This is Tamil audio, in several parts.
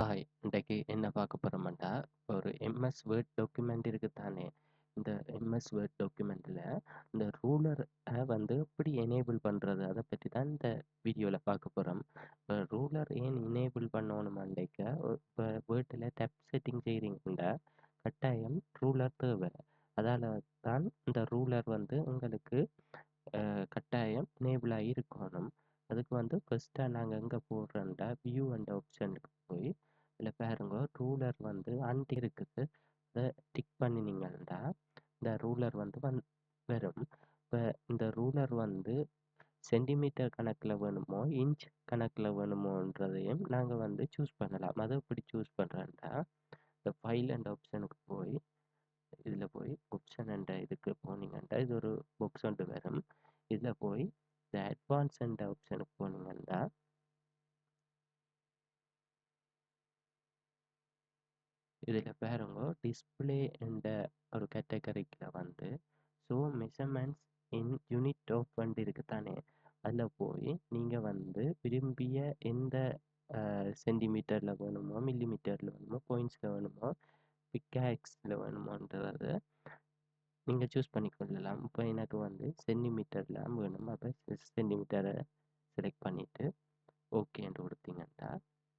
ஹாய்! இன்றைக்கு என்ன பார்க்க போறோம்டா, ஒரு எம்எஸ் வேர்ட் டாக்குமெண்ட் இருக்கு தானே! இந்த எம்எஸ் வேர்ட் டாக்குமெண்ட்ல இந்த ரூலர எப்படி எனேபிள் பண்றது? அத பத்தி தான் இந்த வீடியோல பார்க்க போறோம். இப்ப ரூலர் ஏன் எனேபிள் பண்ணணுமாண்டைக்க, இப்ப வேர்ட்ல டெப்த் செட்டிங் செய்றீங்கன்னா, கட்டாயம் ரூலர் தேவை. அதால தான் இந்த ரூலர் உங்களுக்கு கட்டாயம் எனேபிள் ஆகியிருக்கணும். அதுக்கு ஃபர்ஸ்ட்டா நாங்க எங்க போடுறோம்டா, வியூ அண்ட் ஆப்ஷனுக்கு போய் இதில் பாருங்க ரூலர் இருக்குது. அதை டிக் பண்ணினீங்கன்னா இந்த ரூலர் வரும். இப்போ இந்த ரூலர் சென்டிமீட்டர் கணக்கில் வேணுமோ இன்ச் கணக்கில் வேணுமோன்றதையும் நாங்கள் சூஸ் பண்ணலாம். அதை எப்படி சூஸ் பண்ணுறோம்டா, இந்த ஃபைல் அண்ட் ஆப்ஷனுக்கு போய் இதில் போய் ஆப்ஷன் என்ற இதுக்கு போனீங்கன்னா இது ஒரு பாக்ஸ் ஒன்று வரும். இதில் போய் இந்த அட்வான்ஸ் என்ற ஆப்ஷனுக்கு போனீங்கன்னா இதில் பாருங்க டிஸ்பிளே என்ற ஒரு கேட்டகரிக்கில் so measurements in unit of fund இருக்குதானே, அதில் போய் நீங்கள் விரும்பிய எந்த சென்டிமீட்டரில் வேணுமோ, மில்லிமீட்டரில் வேணுமோ, பாயிண்ட்ஸில் வேணுமோ, பிக்காக்ஸில் வேணுமோன்றதை நீங்கள் சூஸ் பண்ணிக்கொள்ளலாம். இப்போ எனக்கு சென்டிமீட்டரில் வேணும். அப்போ சென்டிமீட்டரை செலக்ட் பண்ணிவிட்டு ஓகேன்னு கொடுத்தீங்கன்னா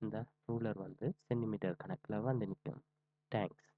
இந்த ரூலர் சென்டிமீட்டர் கணக்கில் நிற்கும். தேங்க்ஸ்.